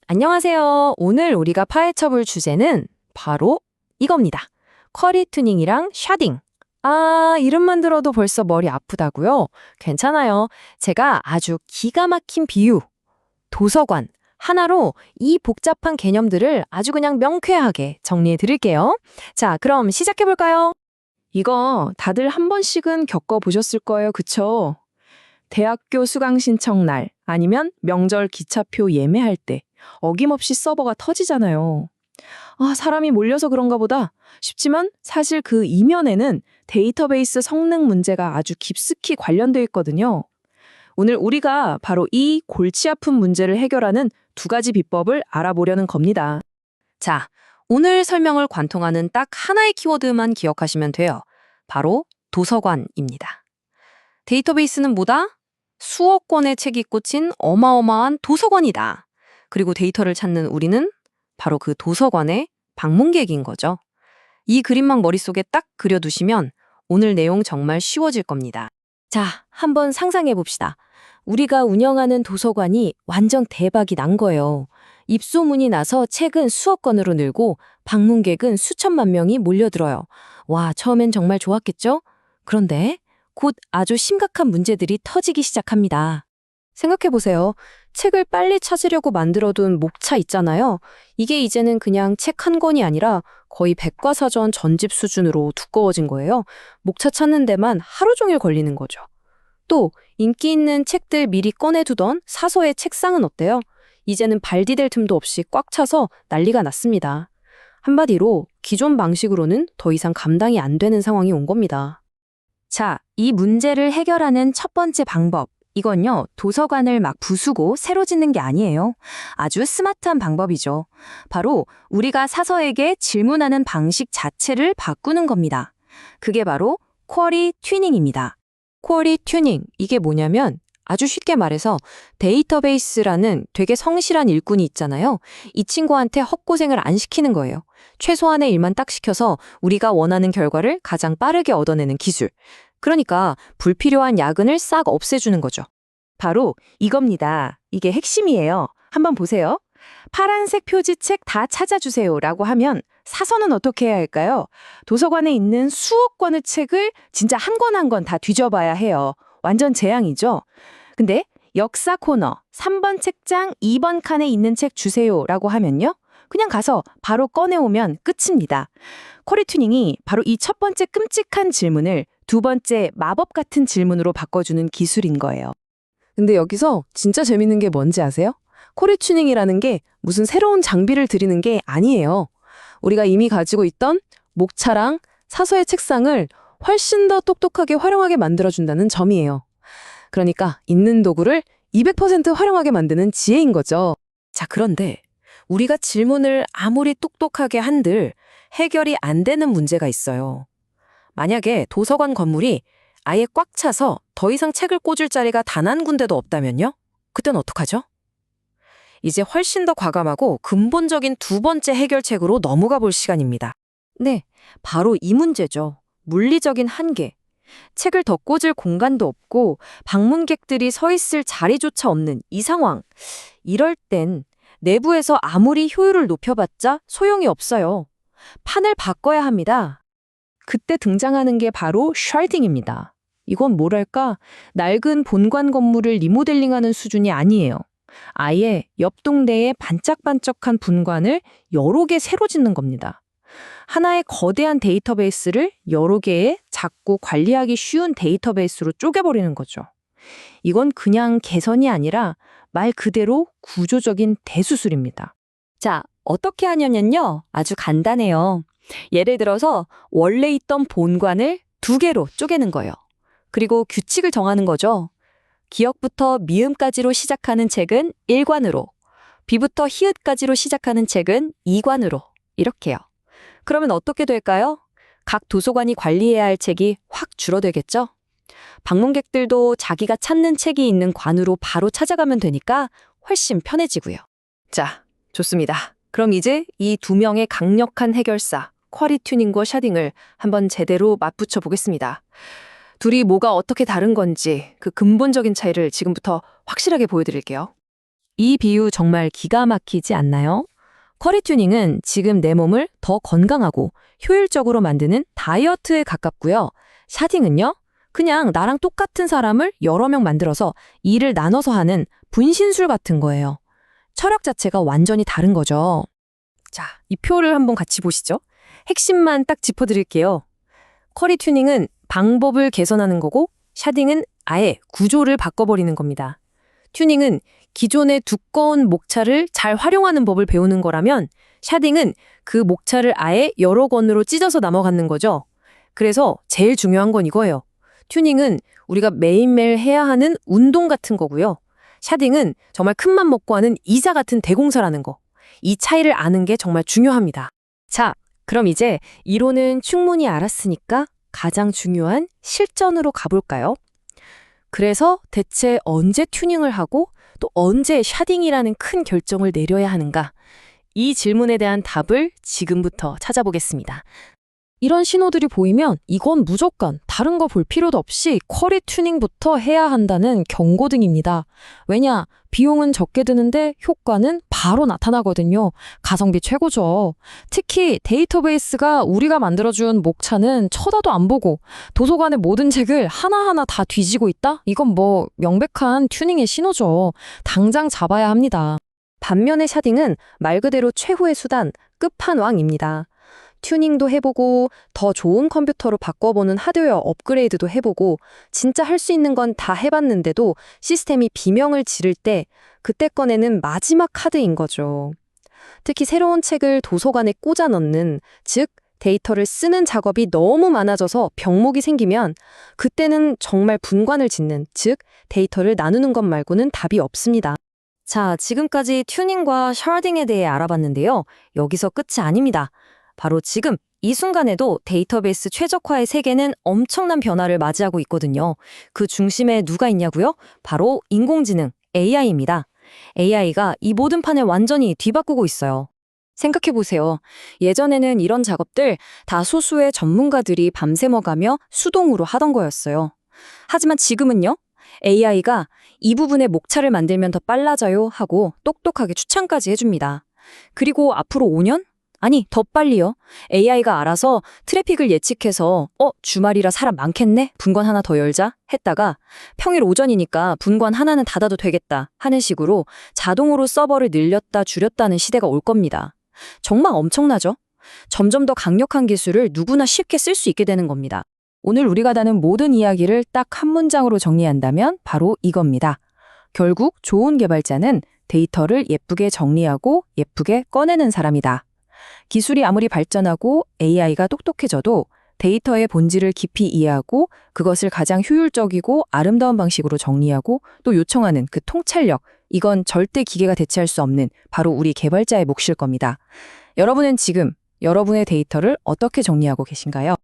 안녕하세요. 오늘 우리가 파헤쳐볼 주제는 바로 이겁니다. 쿼리 튜닝이랑 샤딩. 아, 이름만 들어도 벌써 머리 아프다고요? 괜찮아요. 제가 아주 기가 막힌 비유, 도서관 하나로 이 복잡한 개념들을 아주 그냥 명쾌하게 정리해 드릴게요. 자, 그럼 시작해 볼까요? 이거 다들 한 번씩은 겪어보셨을 거예요, 그쵸? 대학교 수강 신청 날 아니면 명절 기차표 예매할 때 어김없이 서버가 터지잖아요. 아, 사람이 몰려서 그런가 보다 싶지만 사실 그 이면에는 데이터베이스 성능 문제가 아주 깊숙이 관련돼 있거든요. 오늘 우리가 바로 이 골치 아픈 문제를 해결하는 두 가지 비법을 알아보려는 겁니다. 자, 오늘 설명을 관통하는 딱 하나의 키워드만 기억하시면 돼요. 바로 도서관입니다. 데이터베이스는 뭐다? 수억 권의 책이 꽂힌 어마어마한 도서관이다. 그리고 데이터를 찾는 우리는 바로 그 도서관의 방문객인 거죠. 이 그림만 머릿속에 딱 그려두시면 오늘 내용 정말 쉬워질 겁니다. 자, 한번 상상해 봅시다. 우리가 운영하는 도서관이 완전 대박이 난 거예요. 입소문이 나서 책은 수억 권으로 늘고 방문객은 수천만 명이 몰려들어요. 와, 처음엔 정말 좋았겠죠? 그런데 곧 아주 심각한 문제들이 터지기 시작합니다. 생각해 보세요. 책을 빨리 찾으려고 만들어둔 목차 있잖아요. 이게 이제는 그냥 책 한 권이 아니라 거의 백과사전 전집 수준으로 두꺼워진 거예요. 목차 찾는 데만 하루 종일 걸리는 거죠. 또 인기 있는 책들 미리 꺼내두던 사서의 책상은 어때요? 이제는 발 디딜 틈도 없이 꽉 차서 난리가 났습니다. 한마디로 기존 방식으로는 더 이상 감당이 안 되는 상황이 온 겁니다. 자, 이 문제를 해결하는 첫 번째 방법. 이건요, 도서관을 막 부수고 새로 짓는 게 아니에요. 아주 스마트한 방법이죠. 바로 우리가 사서에게 질문하는 방식 자체를 바꾸는 겁니다. 그게 바로 쿼리 튜닝입니다. 쿼리 튜닝, 이게 뭐냐면 아주 쉽게 말해서 데이터베이스라는 되게 성실한 일꾼이 있잖아요. 이 친구한테 헛고생을 안 시키는 거예요. 최소한의 일만 딱 시켜서 우리가 원하는 결과를 가장 빠르게 얻어내는 기술. 그러니까 불필요한 야근을 싹 없애주는 거죠. 바로 이겁니다. 이게 핵심이에요. 한번 보세요. 파란색 표지책 다 찾아주세요라고 하면 사서는 어떻게 해야 할까요? 도서관에 있는 수억 권의 책을 진짜 한 권 한 권 다 뒤져봐야 해요. 완전 재앙이죠. 근데 역사 코너 3번 책장 2번 칸에 있는 책 주세요라고 하면요. 그냥 가서 바로 꺼내오면 끝입니다. 쿼리 튜닝이 바로 이 첫 번째 끔찍한 질문을 두 번째 마법 같은 질문으로 바꿔주는 기술인 거예요. 근데 여기서 진짜 재밌는 게 뭔지 아세요? 쿼리 튜닝이라는 게 무슨 새로운 장비를 들이는 게 아니에요. 우리가 이미 가지고 있던 목차랑 사서의 책상을 훨씬 더 똑똑하게 활용하게 만들어준다는 점이에요. 그러니까 있는 도구를 200% 활용하게 만드는 지혜인 거죠. 자, 그런데 우리가 질문을 아무리 똑똑하게 한들 해결이 안 되는 문제가 있어요. 만약에 도서관 건물이 아예 꽉 차서 더 이상 책을 꽂을 자리가 단 한 군데도 없다면요? 그땐 어떡하죠? 이제 훨씬 더 과감하고 근본적인 두 번째 해결책으로 넘어가 볼 시간입니다. 네, 바로 이 문제죠. 물리적인 한계. 책을 더 꽂을 공간도 없고 방문객들이 서 있을 자리조차 없는 이 상황. 이럴 땐 내부에서 아무리 효율을 높여봤자 소용이 없어요. 판을 바꿔야 합니다. 그때 등장하는 게 바로 샤딩입니다. 이건 뭐랄까, 낡은 본관 건물을 리모델링하는 수준이 아니에요. 아예 옆 동네에 반짝반짝한 분관을 여러 개 새로 짓는 겁니다. 하나의 거대한 데이터베이스를 여러 개의 작고 관리하기 쉬운 데이터베이스로 쪼개버리는 거죠. 이건 그냥 개선이 아니라 말 그대로 구조적인 대수술입니다. 자, 어떻게 하냐면요. 아주 간단해요. 예를 들어서 원래 있던 본관을 두 개로 쪼개는 거예요. 그리고 규칙을 정하는 거죠. 기역부터 미음까지로 시작하는 책은 1관으로, 비부터 히읗까지로 시작하는 책은 2관으로 이렇게요. 그러면 어떻게 될까요? 각 도서관이 관리해야 할 책이 확 줄어들겠죠? 방문객들도 자기가 찾는 책이 있는 관으로 바로 찾아가면 되니까 훨씬 편해지고요. 자, 좋습니다. 그럼 이제 이 두 명의 강력한 해결사, 쿼리 튜닝과 샤딩을 한번 제대로 맞붙여 보겠습니다. 둘이 뭐가 어떻게 다른 건지 그 근본적인 차이를 지금부터 확실하게 보여드릴게요. 이 비유 정말 기가 막히지 않나요? 쿼리 튜닝은 지금 내 몸을 더 건강하고 효율적으로 만드는 다이어트에 가깝고요. 샤딩은요? 그냥 나랑 똑같은 사람을 여러 명 만들어서 일을 나눠서 하는 분신술 같은 거예요. 철학 자체가 완전히 다른 거죠. 자, 이 표를 한번 같이 보시죠. 핵심만 딱 짚어드릴게요. 쿼리 튜닝은 방법을 개선하는 거고, 샤딩은 아예 구조를 바꿔버리는 겁니다. 튜닝은 기존의 두꺼운 목차를 잘 활용하는 법을 배우는 거라면, 샤딩은 그 목차를 아예 여러 권으로 찢어서 넘어가는 거죠. 그래서 제일 중요한 건 이거예요. 튜닝은 우리가 매일매일 해야 하는 운동 같은 거고요. 샤딩은 정말 큰맘 먹고 하는 이자 같은 대공사라는 거. 이 차이를 아는 게 정말 중요합니다. 자, 그럼 이제 이론은 충분히 알았으니까 가장 중요한 실전으로 가볼까요? 그래서 대체 언제 튜닝을 하고 또 언제 샤딩이라는 큰 결정을 내려야 하는가? 이 질문에 대한 답을 지금부터 찾아보겠습니다. 이런 신호들이 보이면 이건 무조건 다른 거 볼 필요도 없이 쿼리 튜닝부터 해야 한다는 경고등입니다. 왜냐? 비용은 적게 드는데 효과는 바로 나타나거든요. 가성비 최고죠. 특히 데이터베이스가 우리가 만들어준 목차는 쳐다도 안 보고 도서관의 모든 책을 하나하나 다 뒤지고 있다? 이건 뭐 명백한 튜닝의 신호죠. 당장 잡아야 합니다. 반면에 샤딩은 말 그대로 최후의 수단, 끝판왕입니다. 튜닝도 해보고 더 좋은 컴퓨터로 바꿔보는 하드웨어 업그레이드도 해보고 진짜 할 수 있는 건 다 해봤는데도 시스템이 비명을 지를 때 그때 꺼내는 마지막 카드인 거죠. 특히 새로운 책을 도서관에 꽂아 넣는, 즉 데이터를 쓰는 작업이 너무 많아져서 병목이 생기면 그때는 정말 분관을 짓는, 즉 데이터를 나누는 것 말고는 답이 없습니다. 자, 지금까지 튜닝과 샤딩에 대해 알아봤는데요. 여기서 끝이 아닙니다. 바로 지금 이 순간에도 데이터베이스 최적화의 세계는 엄청난 변화를 맞이하고 있거든요. 그 중심에 누가 있냐고요? 바로 인공지능, AI입니다. AI가 이 모든 판을 완전히 뒤바꾸고 있어요. 생각해보세요. 예전에는 이런 작업들 다 소수의 전문가들이 밤새먹으며 수동으로 하던 거였어요. 하지만 지금은요? AI가 이 부분의 목차를 만들면 더 빨라져요 하고 똑똑하게 추천까지 해줍니다. 그리고 앞으로 5년? 아니, 더 빨리요. AI가 알아서 트래픽을 예측해서 주말이라 사람 많겠네? 분관 하나 더 열자? 했다가 평일 오전이니까 분관 하나는 닫아도 되겠다 하는 식으로 자동으로 서버를 늘렸다 줄였다는 시대가 올 겁니다. 정말 엄청나죠? 점점 더 강력한 기술을 누구나 쉽게 쓸 수 있게 되는 겁니다. 오늘 우리가 다룬 모든 이야기를 딱 한 문장으로 정리한다면 바로 이겁니다. 결국 좋은 개발자는 데이터를 예쁘게 정리하고 예쁘게 꺼내는 사람이다. 기술이 아무리 발전하고 AI가 똑똑해져도 데이터의 본질을 깊이 이해하고 그것을 가장 효율적이고 아름다운 방식으로 정리하고 또 요청하는 그 통찰력, 이건 절대 기계가 대체할 수 없는 바로 우리 개발자의 몫일 겁니다. 여러분은 지금 여러분의 데이터를 어떻게 정리하고 계신가요?